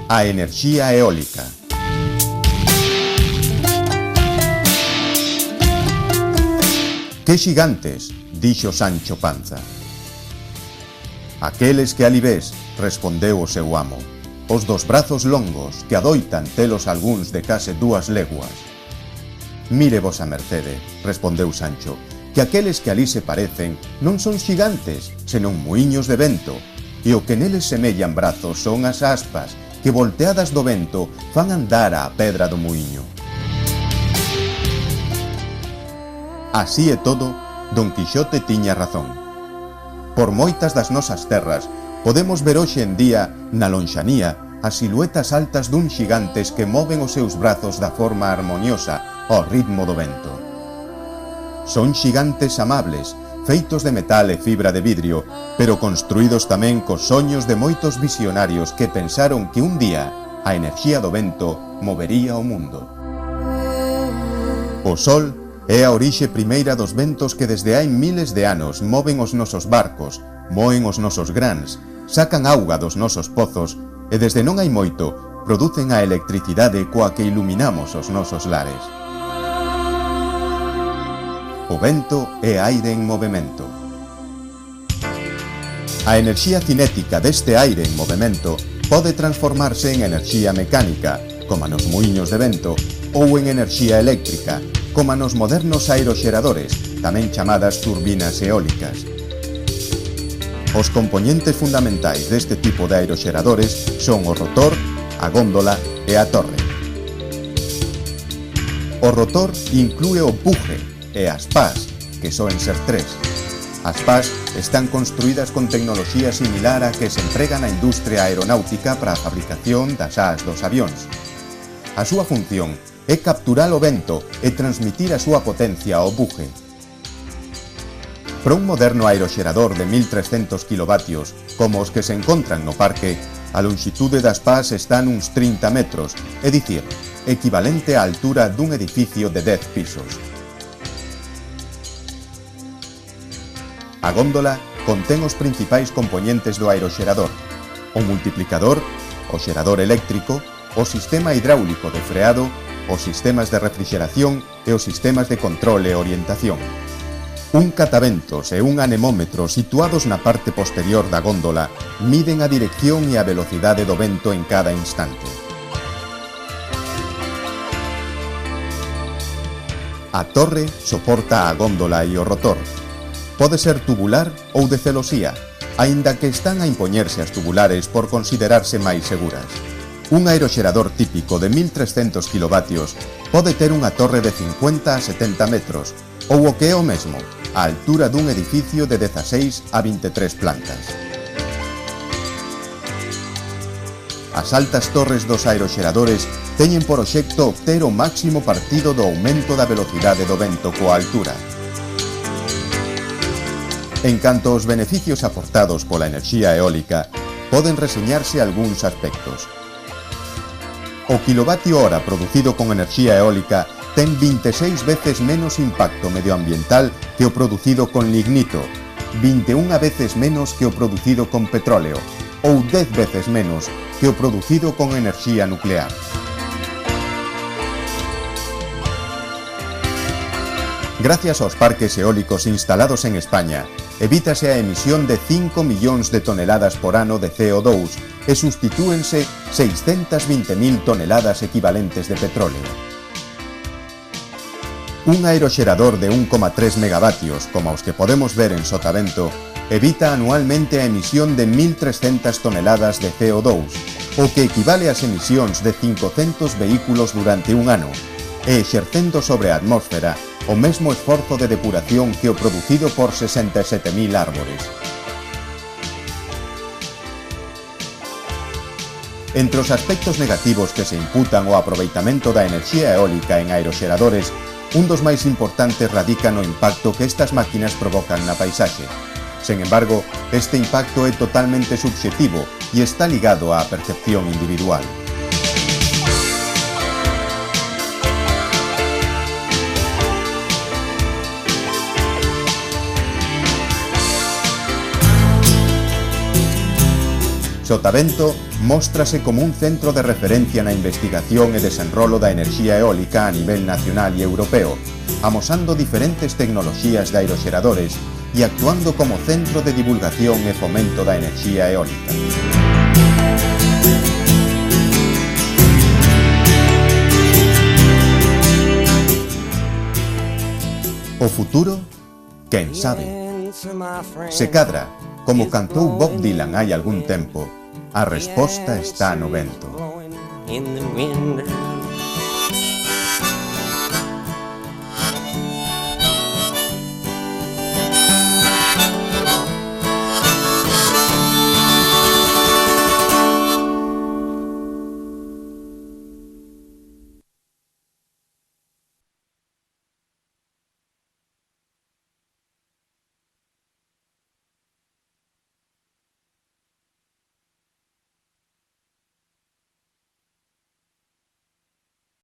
A enerxía eólica. Que xigantes, dixo Sancho Panza. Aqueles que ali ves, respondeu o seu amo, os dos brazos longos que adoitan telos algúns de case 2 leguas. Mire vosa mercede, respondeu Sancho, que aqueles que ali se parecen non son xigantes, senón muiños de vento, e o que neles semellan brazos son as aspas que volteadas do vento fan andar á pedra do muiño. Así e todo, Don Quixote tiña razón. Por moitas das nosas terras, podemos ver hoxe en día, na lonxanía, as siluetas altas dun xigantes que moven os seus brazos da forma armoniosa ao ritmo do vento. Son xigantes amables, feitos de metal e fibra de vidrio, pero construídos tamén cos soños de moitos visionarios que pensaron que un día a enerxía do vento movería o mundo. O sol é a orixe primeira dos ventos que desde hai miles de anos moven os nosos barcos, moen os nosos grans, sacan auga dos nosos pozos e desde non hai moito producen a electricidade coa que iluminamos os nosos lares. O vento é aire en movemento. A enerxía cinética deste aire en movemento pode transformarse en enerxía mecánica, como nos muiños de vento, ou en enerxía eléctrica, como nos modernos aeroxeradores, tamén chamadas turbinas eólicas. Os componentes fundamentais deste tipo de aeroxeradores son o rotor, a góndola e a torre. O rotor inclúe o buje e as pás, que soen ser 3. As pás están construídas con tecnoloxía similar a que se emprega na industria aeronáutica para a fabricación das ás dos avións. A súa función é capturar o vento e transmitir a súa potencia ao buje. Para un moderno aeroxerador de 1300 kW, como os que se encontran no parque, a longitude das pás está nuns 30 metros, é dicir, equivalente á altura dun edificio de 10 pisos. A góndola contén os principais componentes do aeroxerador: o multiplicador, o xerador eléctrico, o sistema hidráulico de freado, os sistemas de refrigeración e os sistemas de control e orientación. Un cataventos e un anemómetro situados na parte posterior da góndola miden a dirección e a velocidade do vento en cada instante. A torre soporta a góndola e o rotor. Pode ser tubular ou de celosía, aínda que están a impoñerse as tubulares por considerarse máis seguras. Un aeroxerador típico de 1300 kW pode ter unha torre de 50 a 70 metros, ou o que é o mesmo, a altura dun edificio de 16 a 23 plantas. As altas torres dos aeroxeradores teñen por obxecto obter o máximo partido do aumento da velocidade do vento coa altura. En canto aos beneficios aportados pola enerxía eólica, poden reseñarse algúns aspectos. O kilovatio hora producido con enerxía eólica ten 26 veces menos impacto medioambiental que o producido con lignito, 21 veces menos que o producido con petróleo ou 10 veces menos que o producido con enerxía nuclear. Gracias aos parques eólicos instalados en España, evítase a emisión de 5 millóns de toneladas por ano de CO2 e sustitúense 620.000 toneladas equivalentes de petróleo. Un aeroxerador de 1,3 megavatios, como os que podemos ver en Sotavento, evita anualmente a emisión de 1.300 toneladas de CO2, o que equivale ás emisións de 500 vehículos durante un ano, e exercendo sobre a atmósfera o mesmo esforzo de depuración que o producido por 67.000 árbores. Entre os aspectos negativos que se imputan ao aproveitamento da enerxía eólica en aeroxeradores, un dos máis importantes radica no impacto que estas máquinas provocan na paisaxe. Sen embargo, este impacto é totalmente subxetivo e está ligado á percepción individual. Sotavento móstrase como un centro de referencia na investigación e desenrolo da enerxía eólica a nivel nacional e europeo, amosando diferentes tecnoloxías de aeroxeradores e actuando como centro de divulgación e fomento da enerxía eólica. O futuro, quen sabe? Se cadra, como cantou Bob Dylan hai algún tempo, a resposta está no vento.